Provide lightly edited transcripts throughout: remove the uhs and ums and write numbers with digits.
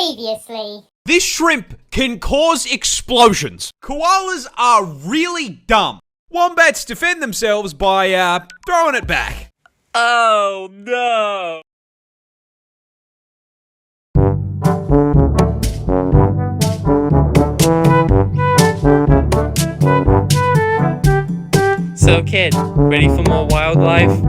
Previously. This shrimp can cause explosions. Koalas are really dumb. Wombats defend themselves by, throwing it back. Oh no! So kid, ready for more wildlife?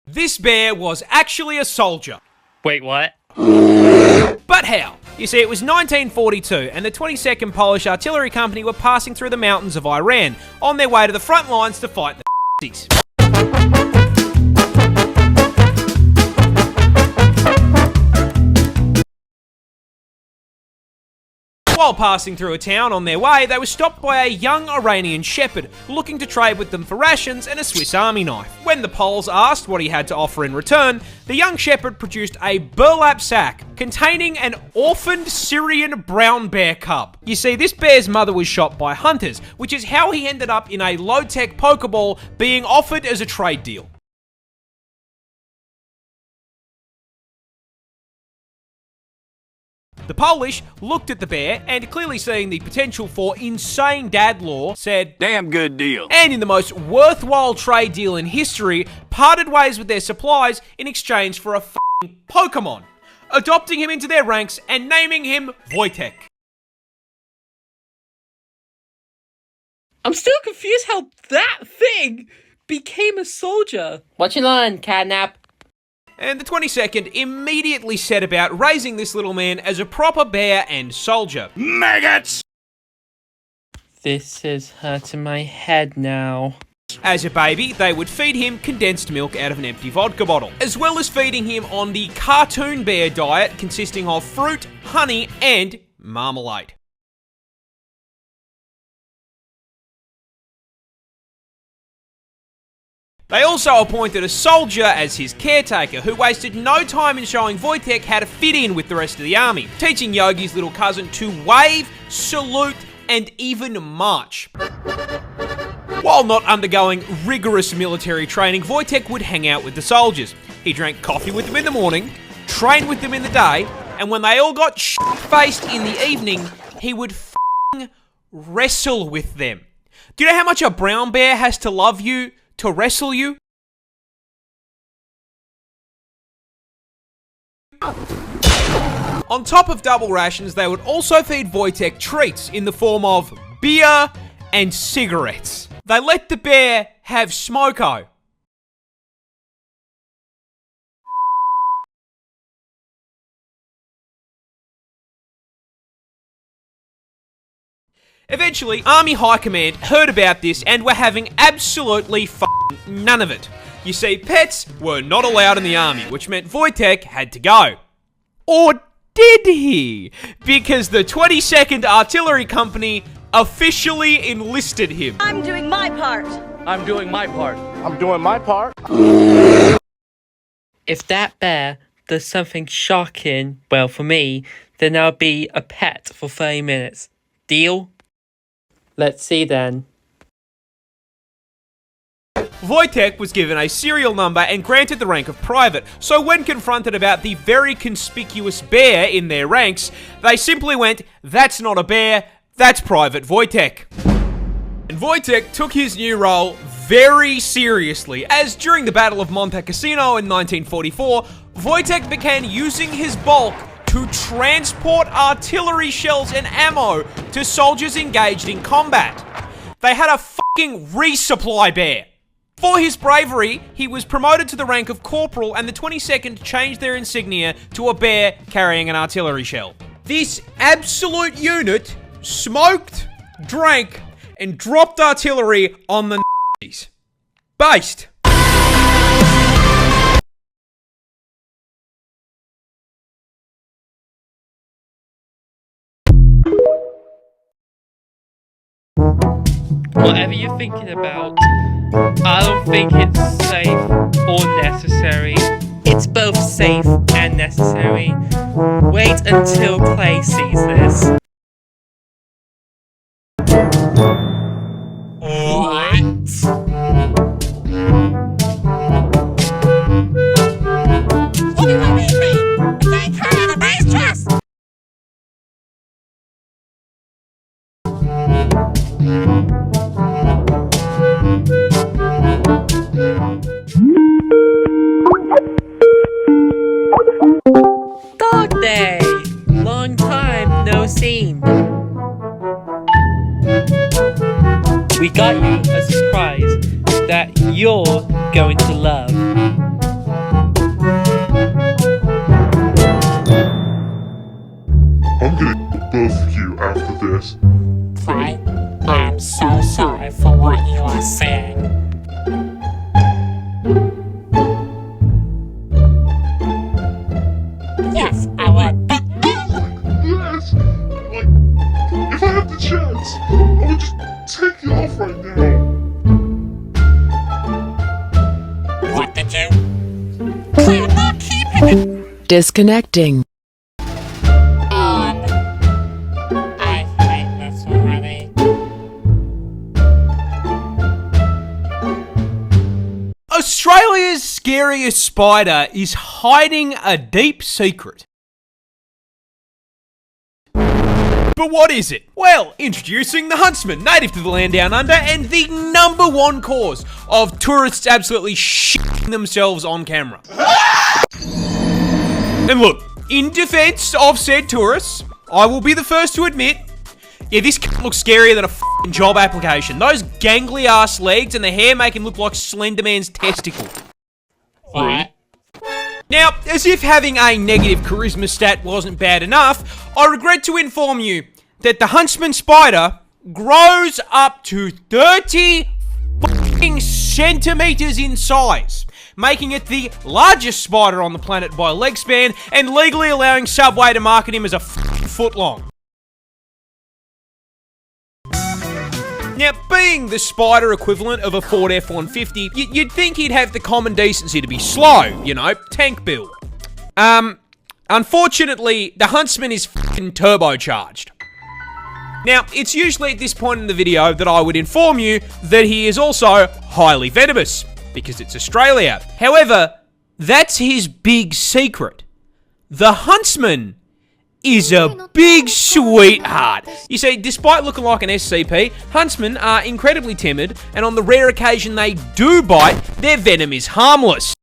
This bear was actually a soldier. Wait, what? But how? You see, it was 1942 and the 22nd Polish Artillery Company were passing through the mountains of Iran on their way to the front lines to fight the Nazis. While passing through a town on their way, they were stopped by a young Iranian shepherd looking to trade with them for rations and a Swiss Army knife. When the Poles asked what he had to offer in return, the young shepherd produced a burlap sack containing an orphaned Syrian brown bear cub. You see, this bear's mother was shot by hunters, which is how he ended up in a low-tech Pokeball being offered as a trade deal. The Polish looked at the bear and, clearly seeing the potential for insane dad lore, said, "Damn good deal." And in the most worthwhile trade deal in history, parted ways with their supplies in exchange for a f***ing Pokemon, adopting him into their ranks and naming him Voytech. I'm still confused how that thing became a soldier. What you learn, Catnap? And the 22nd immediately set about raising this little man as a proper bear and soldier. Maggots! This is hurting my head now. As a baby, they would feed him condensed milk out of an empty vodka bottle, as well as feeding him on the cartoon bear diet consisting of fruit, honey, and marmalade. They also appointed a soldier as his caretaker, who wasted no time in showing Voytech how to fit in with the rest of the army, teaching Yogi's little cousin to wave, salute, and even march. While not undergoing rigorous military training, Voytech would hang out with the soldiers. He drank coffee with them in the morning, trained with them in the day, and when they all got shit-faced in the evening, he would f***ing wrestle with them. Do you know how much a brown bear has to love you to wrestle you? On top of double rations, they would also feed Voytech treats in the form of beer and cigarettes. They let the bear have smoko. Eventually, Army High Command heard about this and were having absolutely f***ing none of it. You see, pets were not allowed in the army, which meant Voytech had to go. Or did he? Because the 22nd Artillery Company officially enlisted him. I'm doing my part. I'm doing my part. I'm doing my part. If that bear does something shocking, well, for me, then I'll be a pet for 30 minutes. Deal? Let's see then. Voytech was given a serial number and granted the rank of private, so when confronted about the very conspicuous bear in their ranks, they simply went, "That's not a bear, that's Private Voytech." And Voytech took his new role very seriously, as during the Battle of Monte Cassino in 1944, Voytech began using his bulk to transport artillery shells and ammo to soldiers engaged in combat. They had a fucking resupply bear. For his bravery, he was promoted to the rank of corporal, and the 22nd changed their insignia to a bear carrying an artillery shell. This absolute unit smoked, drank, and dropped artillery on the Nazis. Based. Whatever you're thinking about, I don't think it's safe or necessary. It's both safe and necessary. Wait until Clay sees this. What? that you're going to love. I'm gonna both of you after this. I am so sorry for what you are saying. Yes, I would. Yes! Like, if I had the chance, I would just take you off right now. What did you? I'm not keeping it Disconnecting. on. I hate this already. Australia's scariest spider is hiding a deep secret. But what is it? Well, introducing the huntsman, native to the land down under, and the #1 cause of tourists absolutely shitting themselves on camera. And look, in defense of said tourists, I will be the first to admit, yeah, this looks scarier than a f***ing job application. Those gangly ass legs and the hair make him look like Slender Man's testicle. What? Now, as if having a negative charisma stat wasn't bad enough, I regret to inform you that the huntsman spider grows up to 30 f***ing centimeters in size, making it the largest spider on the planet by leg span and legally allowing Subway to market him as a foot long. Now, being the spider equivalent of a Ford F-150, you'd think he'd have the common decency to be slow, you know, tank build. Unfortunately, the huntsman is f***ing turbocharged. Now, it's usually at this point in the video that I would inform you that he is also highly venomous, because it's Australia. However, that's his big secret. The huntsman is a big sweetheart. You see, despite looking like an SCP, huntsmen are incredibly timid, and on the rare occasion they do bite, their venom is harmless.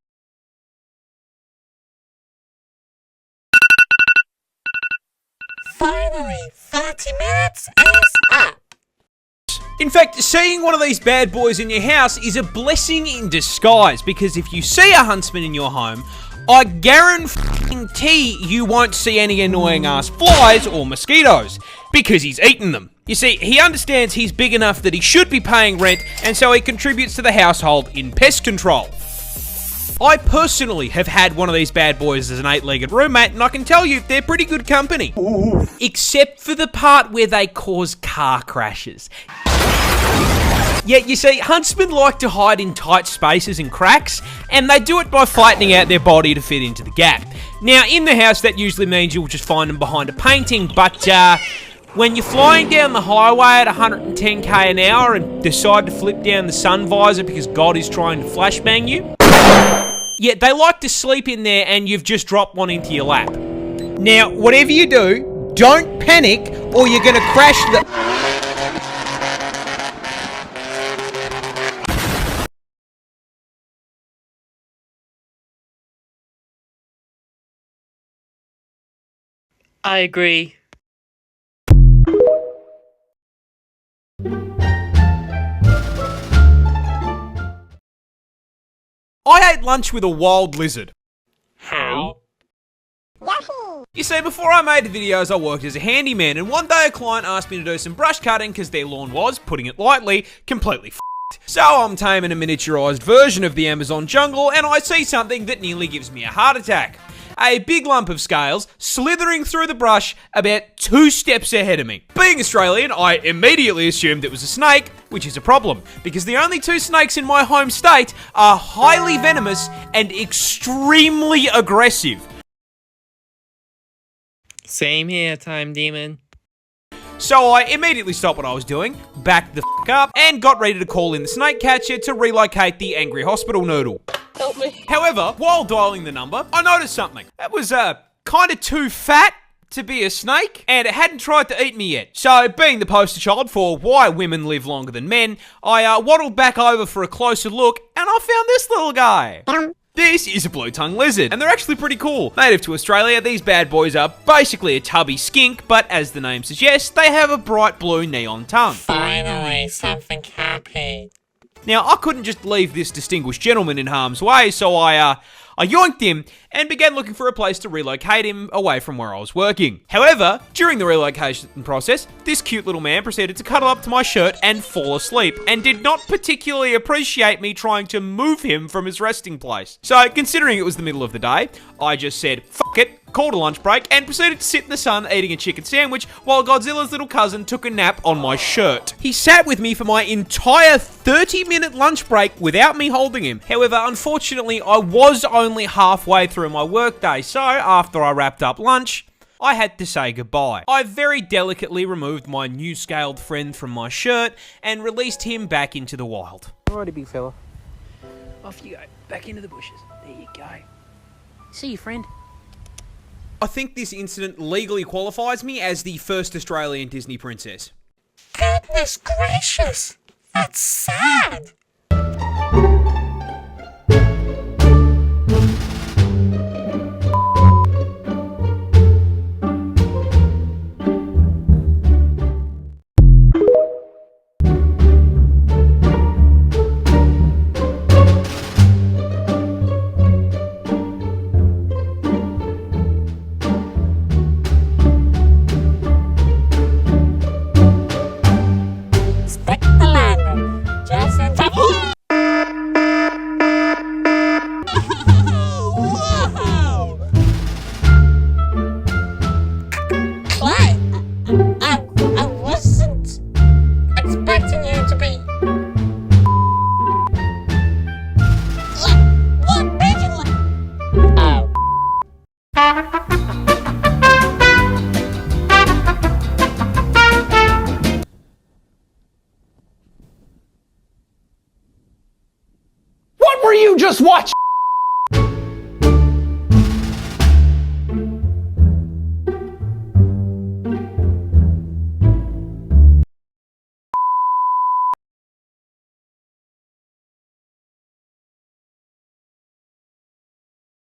Finally, 30 minutes is up. In fact, seeing one of these bad boys in your house is a blessing in disguise, because if you see a huntsman in your home, I guarantee you won't see any annoying ass flies or mosquitoes, because he's eaten them. You see, he understands he's big enough that he should be paying rent, and so he contributes to the household in pest control. I personally have had one of these bad boys as an 8-legged roommate, and I can tell you, they're pretty good company. Except for the part where they cause car crashes. Yeah, you see, huntsmen like to hide in tight spaces and cracks, and they do it by flattening out their body to fit into the gap. Now, in the house, that usually means you'll just find them behind a painting, but when you're flying down the highway at 110k an hour and decide to flip down the sun visor because God is trying to flashbang you, yeah, they like to sleep in there and you've just dropped one into your lap. Now, whatever you do, don't panic or you're gonna crash the... I agree. I ate lunch with a wild lizard. How? You see, before I made the videos, I worked as a handyman, and one day a client asked me to do some brush cutting because their lawn was, putting it lightly, completely f***ed. So I'm taming a miniaturized version of the Amazon jungle, and I see something that nearly gives me a heart attack. A big lump of scales slithering through the brush about 2 steps ahead of me. Being Australian, I immediately assumed it was a snake, which is a problem, because the only 2 snakes in my home state are highly venomous and extremely aggressive. Same here, Time Demon. So I immediately stopped what I was doing, backed the f*** up, and got ready to call in the snake catcher to relocate the angry hospital noodle. Help me. However, while dialing the number, I noticed something. That was, kind of too fat to be a snake, and it hadn't tried to eat me yet. So, being the poster child for why women live longer than men, I waddled back over for a closer look, and I found this little guy. This is a blue-tongued lizard, and they're actually pretty cool. Native to Australia, these bad boys are basically a tubby skink, but as the name suggests, they have a bright blue neon tongue. Finally, something happy. Now, I couldn't just leave this distinguished gentleman in harm's way, so I yoinked him and began looking for a place to relocate him away from where I was working. However, during the relocation process, this cute little man proceeded to cuddle up to my shirt and fall asleep, and did not particularly appreciate me trying to move him from his resting place. So, considering it was the middle of the day, I just said, fuck it, called a lunch break, and proceeded to sit in the sun eating a chicken sandwich while Godzilla's little cousin took a nap on my shirt. He sat with me for my entire 30-minute lunch break without me holding him. However, unfortunately, I was only halfway through my workday, so after I wrapped up lunch, I had to say goodbye. I very delicately removed my new scaled friend from my shirt and released him back into the wild. Alrighty, big fella. Off you go. Back into the bushes. There you go. See you, friend. I think this incident legally qualifies me as the first Australian Disney princess. Goodness gracious! That's sad! I wasn't expecting you to be. What made you like? Oh. What were you just watching?